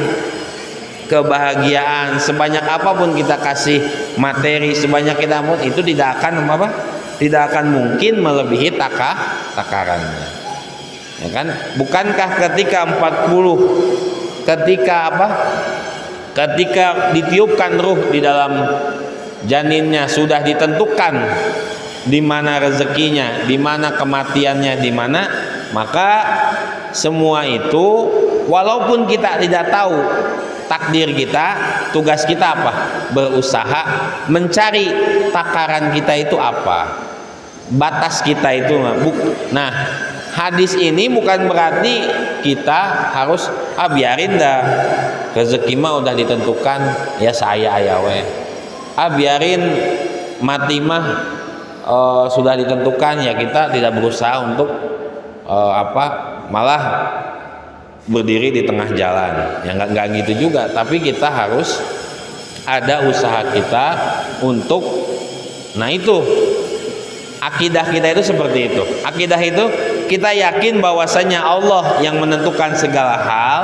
kebahagiaan, sebanyak apapun kita kasih materi, sebanyak kita pun itu tidak akan mungkin melebihi takarannya. Ya kan? Bukankah ketika 40 ketika ditiupkan ruh di dalam janinnya sudah ditentukan di mana rezekinya, di mana kematiannya, di mana, maka semua itu walaupun kita tidak tahu takdir kita, tugas kita apa? Berusaha mencari takaran kita itu apa, batas kita itu. Nah, hadis ini bukan berarti kita harus biarin dah, rezeki mah udah ditentukan, ya saya ayawe. Biarin mati mah sudah ditentukan, ya kita tidak berusaha untuk malah berdiri di tengah jalan. Ya nggak gitu juga, tapi kita harus ada usaha kita untuk, nah itu akidah kita itu seperti itu. Akidah itu kita yakin bahwasanya Allah yang menentukan segala hal,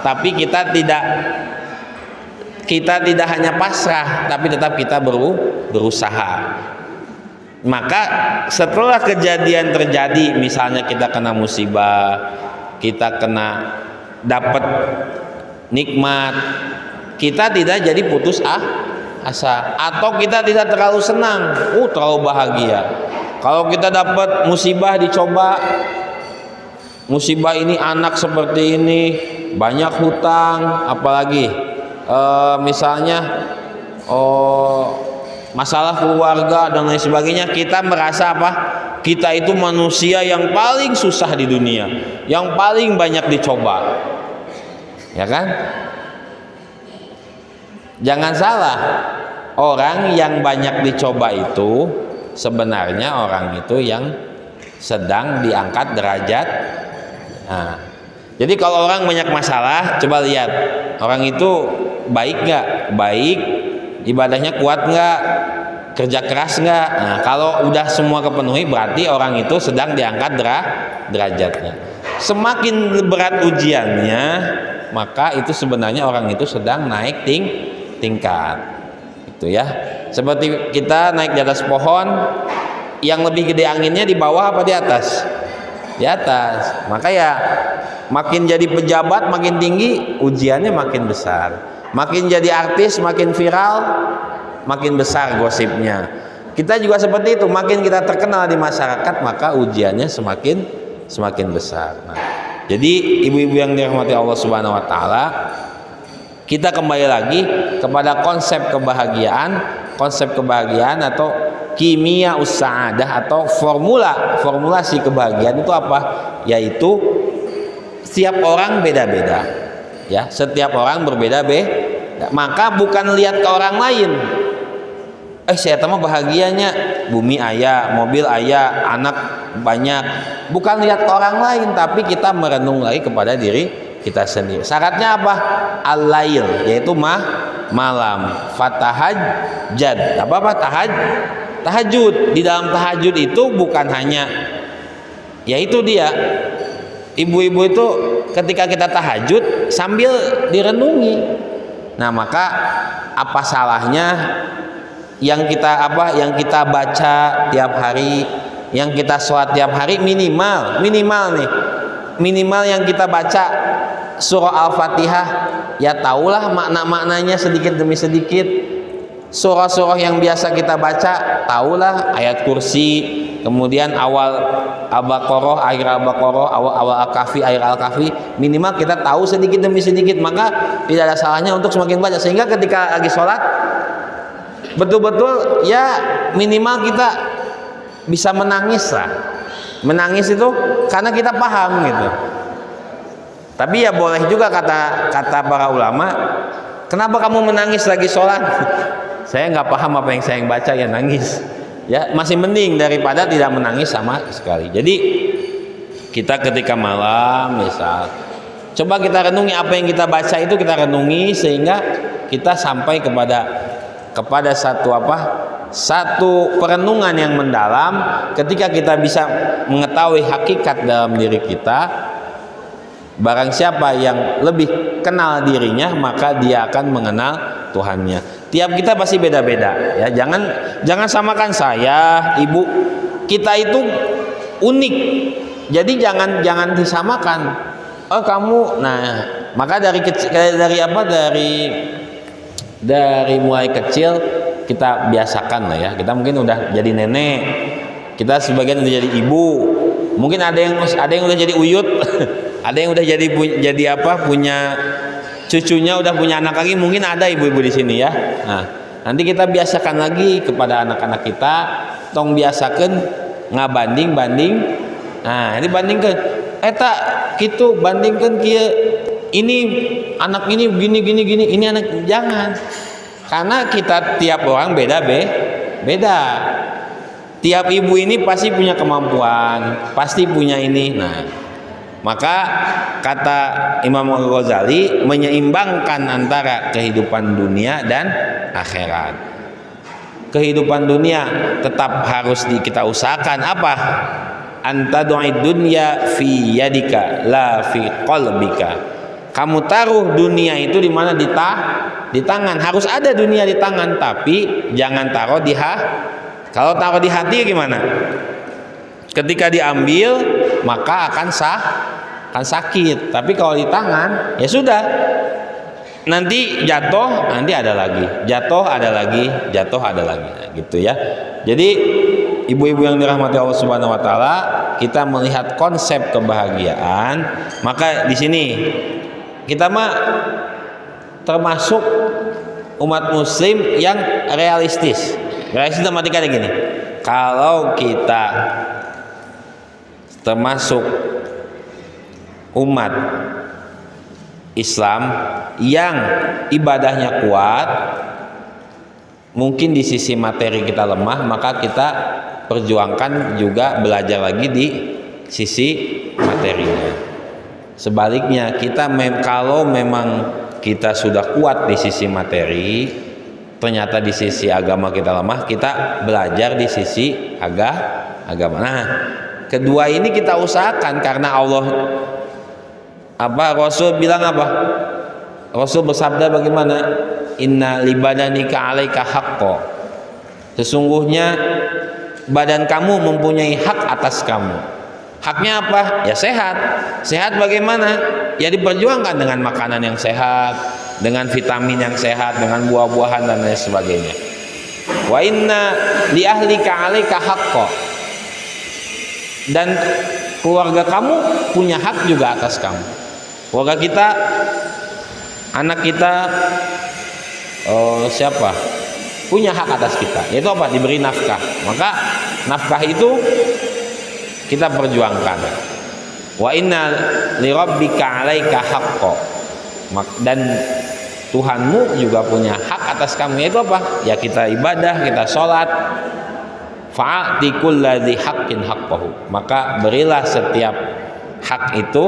tapi kita tidak hanya pasrah, tapi tetap kita berusaha. Maka setelah kejadian terjadi, misalnya kita kena musibah, kita kena dapat nikmat, kita tidak jadi putus asa, atau kita tidak terlalu senang, terlalu bahagia. Kalau kita dapat musibah, dicoba musibah ini, anak seperti ini, banyak hutang, apalagi misalnya masalah keluarga dan lain sebagainya, kita merasa apa? Kita itu manusia yang paling susah di dunia, yang paling banyak dicoba, ya kan? Jangan salah, orang yang banyak dicoba itu sebenarnya orang itu yang sedang diangkat derajat. Nah, jadi kalau orang banyak masalah, coba lihat orang itu baik nggak? Baik. Ibadahnya kuat nggak, kerja keras nggak. Nah, kalau udah semua kepenuhi, berarti orang itu sedang diangkat derajatnya. Semakin berat ujiannya, maka itu sebenarnya orang itu sedang naik tingkat. Itu ya. Seperti kita naik di atas pohon, yang lebih gede anginnya di bawah apa di atas? Di atas. Maka ya makin jadi pejabat, makin tinggi, ujiannya makin besar. Makin jadi artis, makin viral, makin besar gosipnya. Kita juga seperti itu, makin kita terkenal di masyarakat, maka ujiannya semakin besar. Nah, jadi ibu-ibu yang dirahmati Allah Subhanahu wa taala, kita kembali lagi kepada konsep kebahagiaan atau kimia usahadah atau formulasi kebahagiaan itu apa? Yaitu setiap orang beda-beda, ya, setiap orang berbeda-beda. Maka bukan lihat ke orang lain. Saya mah bahagianya bumi aya, mobil aya, anak banyak. Bukan lihat ke orang lain, tapi kita merenung lagi kepada diri kita sendiri. Syaratnya apa? Al-lail, yaitu malam. Fatahajjad. Apa tahajud. Di dalam tahajud itu bukan hanya, yaitu dia ibu-ibu itu ketika kita tahajud sambil direnungi. Nah, maka apa salahnya yang kita baca tiap hari, yang kita sholat tiap hari minimal yang kita baca surah Al-Fatihah, ya tahulah makna-maknanya sedikit demi sedikit. Surah-surah yang biasa kita baca tahulah ayat kursi, kemudian awal Al-Baqarah, akhir Al-Baqarah, awal Al-Kahfi, akhir Al-Kahfi, minimal kita tahu sedikit demi sedikit. Maka tidak ada salahnya untuk semakin baca, sehingga ketika lagi sholat betul-betul ya minimal kita bisa menangis lah. Menangis itu karena kita paham gitu. Tapi ya boleh juga kata para ulama, kenapa kamu menangis lagi sholat? Saya nggak paham apa yang saya baca, ya nangis. Ya masih mending daripada tidak menangis sama sekali. Jadi kita ketika malam misal, coba kita renungi apa yang kita baca itu, kita renungi sehingga kita sampai kepada satu perenungan yang mendalam. Ketika kita bisa mengetahui hakikat dalam diri kita, barang siapa yang lebih kenal dirinya maka dia akan mengenal Tuhannya. Tiap kita pasti beda-beda, ya. Jangan samakan saya, ibu. Kita itu unik. Jadi jangan disamakan. Oh kamu, nah maka dari mulai kecil kita biasakan lah ya. Kita mungkin udah jadi nenek, kita sebagian udah jadi ibu, mungkin ada yang udah jadi uyut, ada yang udah punya cucunya, udah punya anak lagi, mungkin ada ibu-ibu di sini ya. Nah, nanti kita biasakan lagi kepada anak-anak kita, tong biasakan ngabanding. Nah, ini bandingkan, gitu bandingkan kia, ini anak ini gini, ini anak, jangan. Karena kita tiap orang beda. Tiap ibu ini pasti punya kemampuan, pasti punya ini. Nah, maka kata Imam Al-Ghazali menyeimbangkan antara kehidupan dunia dan akhirat. Kehidupan dunia tetap harus kita usahakan apa? Anta du'id dunya fi yadika la fi qalbika. Kamu taruh dunia itu di mana? Di tangan. Harus ada dunia di tangan, tapi jangan taruh di hati. Kalau taruh di hati gimana? Ketika diambil maka akan sakit. Tapi kalau di tangan ya sudah. Nanti jatuh, nanti ada lagi. Jatuh ada lagi. Nah, gitu ya. Jadi ibu-ibu yang dirahmati Allah Subhanahu wa taala, kita melihat konsep kebahagiaan, maka di sini kita mah termasuk umat muslim yang realistis. Realistis dalam arti kata gini, kalau kita termasuk umat Islam yang ibadahnya kuat, mungkin di sisi materi kita lemah, maka kita perjuangkan juga belajar lagi di sisi materinya. Sebaliknya, kalau memang kita sudah kuat di sisi materi, ternyata di sisi agama kita lemah, kita belajar di sisi agama. Nah, kedua ini kita usahakan karena Allah Rasul bilang apa? Rasul bersabda bagaimana? Inna libadanika alaika haqqo. Sesungguhnya badan kamu mempunyai hak atas kamu. Haknya apa? Ya sehat. Sehat bagaimana? Ya diperjuangkan dengan makanan yang sehat, dengan vitamin yang sehat, dengan buah-buahan dan lain sebagainya. Wa inna li ahlika alaika haqqo. Dan keluarga kamu punya hak juga atas kamu. Keluarga kita, anak kita, siapa? punya hak atas kita, yaitu apa? Diberi nafkah. Maka nafkah itu kita perjuangkan. Wa inna lirabbika 'alaika haqqo. Dan Tuhanmu juga punya hak atas kamu, yaitu apa? Ya kita ibadah, kita sholat. Fa'ati kulladzi haqqin haqqahu. Maka berilah setiap hak itu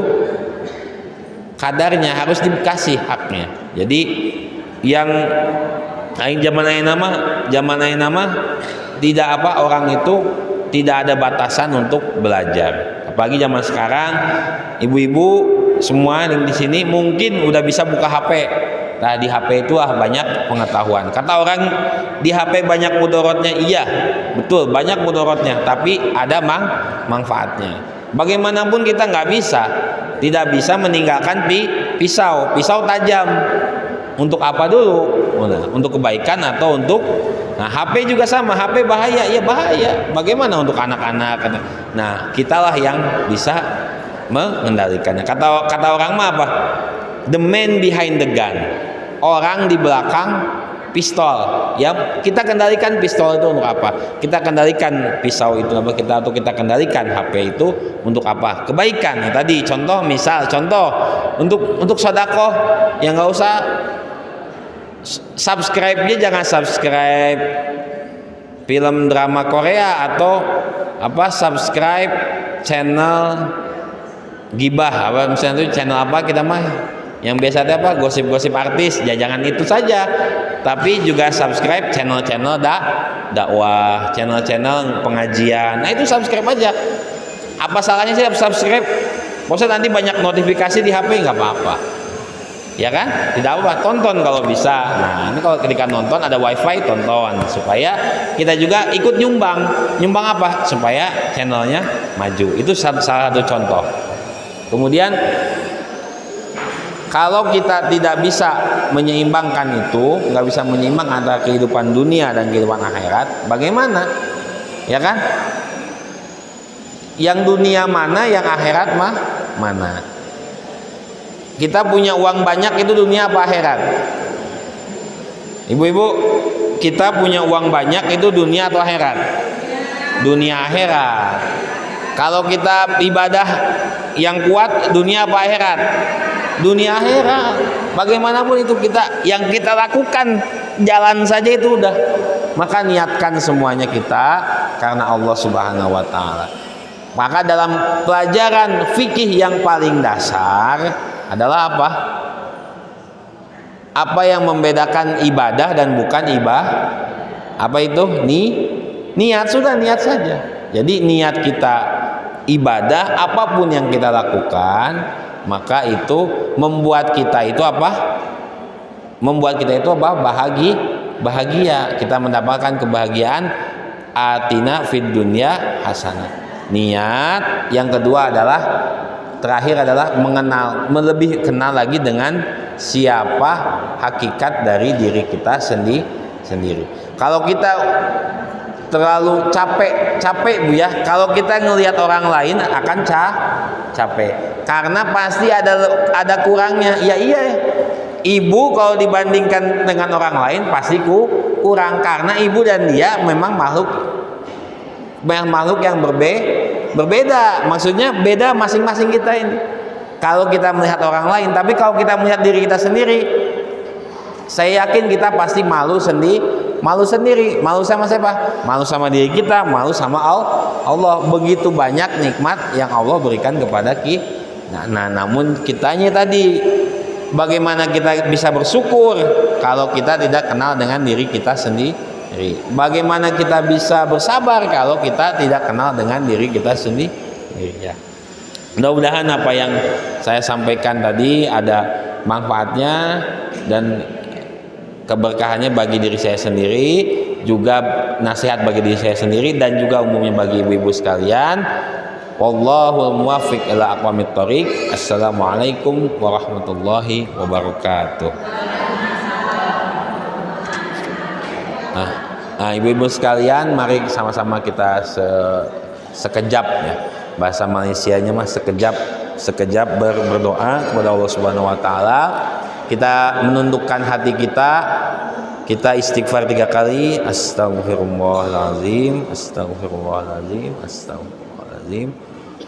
kadarnya, harus dikasih haknya. Jadi yang zaman nama tidak apa, orang itu tidak ada batasan untuk belajar. Apalagi zaman sekarang, ibu-ibu semua yang di sini mungkin udah bisa buka HP. Nah, di HP itu banyak pengetahuan. Kata orang di HP banyak mudorotnya, iya betul, banyak mudorotnya, tapi ada manfaatnya. Bagaimanapun kita tidak bisa meninggalkan pisau tajam. Untuk apa dulu? Untuk kebaikan atau untuk HP juga sama. HP bahaya, ya bahaya. Bagaimana untuk anak-anak? Nah, kitalah yang bisa mengendalikannya. Kata orang mah apa? The man behind the gun. Orang di belakang pistol. Ya, kita kendalikan pistol itu untuk apa? Kita kendalikan pisau itu apa? Kita kendalikan HP itu untuk apa? Kebaikan. Ya, tadi contoh untuk sedekah yang nggak usah subscribe-nya, jangan subscribe film drama Korea atau subscribe channel gibah misalnya itu channel kita yang biasa gosip-gosip artis, ya jangan itu saja, tapi juga subscribe channel-channel dakwah, channel-channel pengajian. Nah itu subscribe aja. Apa salahnya sih subscribe? Maksudnya nanti banyak notifikasi di HP, nggak apa-apa. Ya kan? Tidak apa, tonton kalau bisa. Nah, ini kalau ketika nonton ada wifi, tonton supaya kita juga ikut nyumbang apa? Supaya channelnya maju. Itu salah satu contoh. Kemudian kalau kita tidak bisa menyeimbangkan itu, nggak bisa menyeimbang antara kehidupan dunia dan kehidupan akhirat, bagaimana? Ya kan? Yang dunia mana, yang akhirat mana? Kita punya uang banyak itu dunia apa akhirat? Ibu-ibu, kita punya uang banyak itu dunia atau akhirat? Dunia akhirat. Kalau kita ibadah yang kuat, dunia apa akhirat? Dunia akhirat. Bagaimanapun itu yang kita lakukan, jalan saja itu udah. Maka niatkan semuanya kita karena Allah Subhanahu wa taala. Maka dalam pelajaran fikih yang paling dasar adalah apa? Apa yang membedakan ibadah dan bukan ibadah? Apa itu? Niat, sudah niat saja. Jadi niat kita ibadah, apapun yang kita lakukan, maka itu membuat kita itu apa? Bahagia. Kita mendapatkan kebahagiaan. Atina fid dunya hasanah. Niat. Yang kedua terakhir adalah lebih kenal lagi dengan siapa hakikat dari diri kita sendiri. Kalau kita terlalu capek Bu ya, kalau kita ngelihat orang lain akan capek karena pasti ada kurangnya. Ya iya, ibu kalau dibandingkan dengan orang lain pasti kurang, karena ibu dan dia memang makhluk yang berbeda, maksudnya beda masing-masing kita ini. Kalau kita melihat orang lain, tapi kalau kita melihat diri kita sendiri, saya yakin kita pasti malu sendiri. Malu sama siapa? Malu sama diri kita, malu sama Allah. Begitu banyak nikmat yang Allah berikan kepada kita. Nah, namun kitanya tadi, bagaimana kita bisa bersyukur kalau kita tidak kenal dengan diri kita sendiri? Bagaimana kita bisa bersabar kalau kita tidak kenal dengan diri kita sendiri? Ya. Mudah-mudahan apa yang saya sampaikan tadi ada manfaatnya dan keberkahannya bagi diri saya sendiri, juga nasihat bagi diri saya sendiri, dan juga umumnya bagi ibu-ibu sekalian. Wallahul muwaffiq ila aqwamit thoriq. Assalamualaikum warahmatullahi wabarakatuh. Nah, ibu-ibu sekalian, mari sama-sama kita sekejap ya. Bahasa Malaysianya mah sekejap berdoa kepada Allah Subhanahu wa taala. Kita menundukkan hati kita Kita istighfar 3 kali. Astaghfirullahalazim, astaghfirullahalazim, astaghfirullahalazim.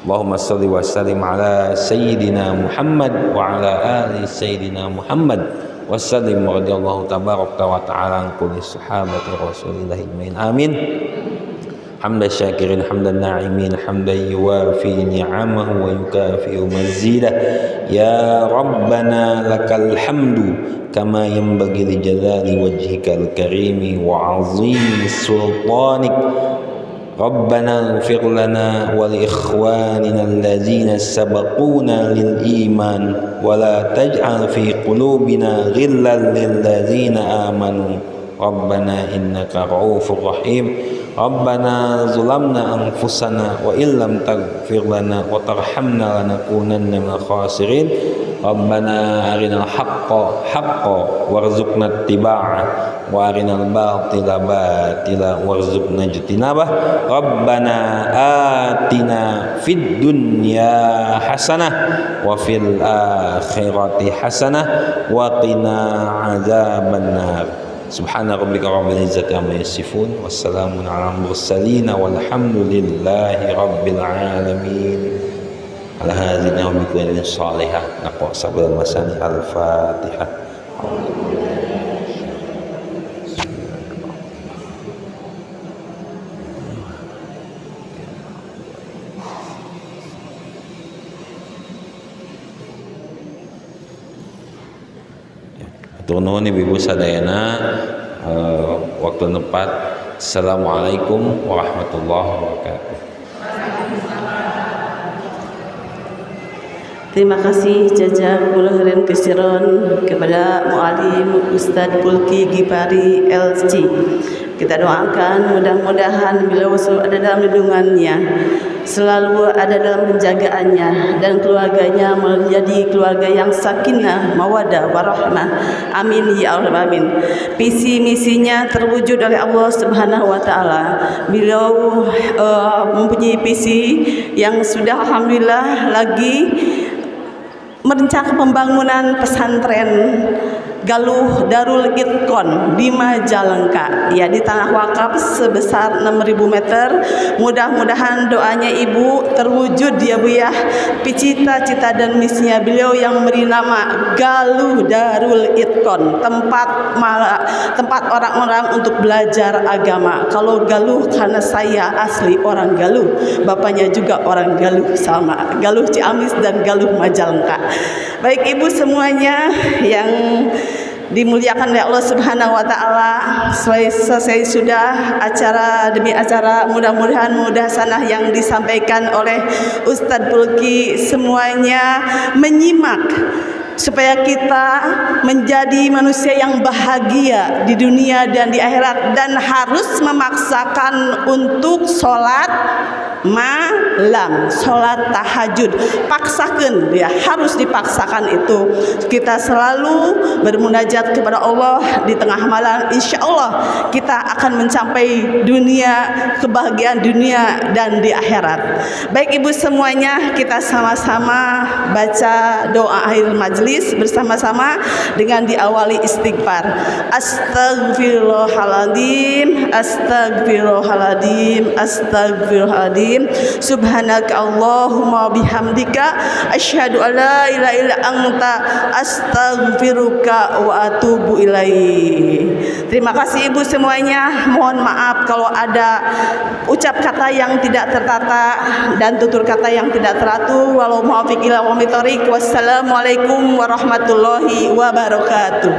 Allahumma shalli wa sallim ala sayyidina Muhammad wa ala ali sayyidina Muhammad wa sallim radhiyallahu tabaraka wa ta'ala an kulli sahabati Rasulillah ajmain. Amin. Hamdan syakirin, hamdan na'imin, hamdan yuwafi ni'amahu wa yukafi'u mazidah. Ya Rabbana lakal hamdu kama yanbaghi li jalali wajhikal karimi wa 'azimi sultanik. Rabbana ighfir lana wa li ikhwanina allazina sabaquna lil iman wa la taj'al fi qulubina ghillan lil ladzina amanu. Rabbana innaka ra'ufur rahim. Rabbana zulamna anfusana wa illam taghfir lana wa tarhamna lanakunanna minal khasirin. Rabbana arinal haqqa haqqan warzuqna ittiba'ah wa arinal batila batila warzuqna ijtinabah. Rabbana atina fid dunya hasanah wa fil akhirati hasanah wa qina adzabannar. Subhana rabbika rabbil izzati amma yasifun, wassalamun ala mursalin, walhamdulillahi rabbil alamin. Ala hadina wa bikulli salihah. Naqwa sabal masani al-Fatihah. Turun ibu sadayana waktu tepat. Assalamualaikum warahmatullahi wabarakatuh. Terima kasih jazakumullah khairan katsiran kepada Muallim Ustadz Pulki Gipari LC. Kita doakan mudah-mudahan beliau selalu ada dalam lindungannya, selalu ada dalam penjagaannya, dan keluarganya menjadi keluarga yang sakinah, mawaddah, warahmah. Amin ya Allah, amin. Visi misinya terwujud oleh Allah Subhanahu wa taala. Beliau mempunyai visi yang sudah alhamdulillah lagi merencanakan pembangunan pesantren Galuh Darul Itqon di Majalengka, ya, di tanah wakaf sebesar 6.000 meter. Mudah-mudahan doanya ibu terwujud ya bu ya, cita-cita dan misinya beliau yang memberi nama Galuh Darul Itqon, tempat orang-orang untuk belajar agama. Kalau Galuh karena saya asli orang Galuh, bapaknya juga orang Galuh, sama Galuh Ciamis dan Galuh Majalengka. Baik ibu semuanya yang dimuliakan oleh Allah Subhanahu wa taala, selesai sudah acara demi acara. Mudah-mudahan mudasanah yang disampaikan oleh Ustadz Pulki semuanya menyimak supaya kita menjadi manusia yang bahagia di dunia dan di akhirat, dan harus memaksakan untuk sholat malam, sholat tahajud. Paksakan ya, harus dipaksakan itu. Kita selalu bermunajat kepada Allah di tengah malam. Insya Allah kita akan mencapai dunia, kebahagiaan dunia dan di akhirat. Baik ibu semuanya, kita sama-sama baca doa akhir majelis bersama-sama dengan diawali istighfar. Astagfirullahaladzim, astagfirullahaladzim, astagfirullahaladzim. Subhanaka Allahumma bihamdika asyhadu an la ilaha illa anta astaghfiruka wa atubu ilaih. Terima kasih ibu semuanya. Mohon maaf kalau ada ucap kata yang tidak tertata dan tutur kata yang tidak teratur. Walau muwaffiq ila aqwamit thoriq. Wassalamualaikum warahmatullahi wabarakatuh.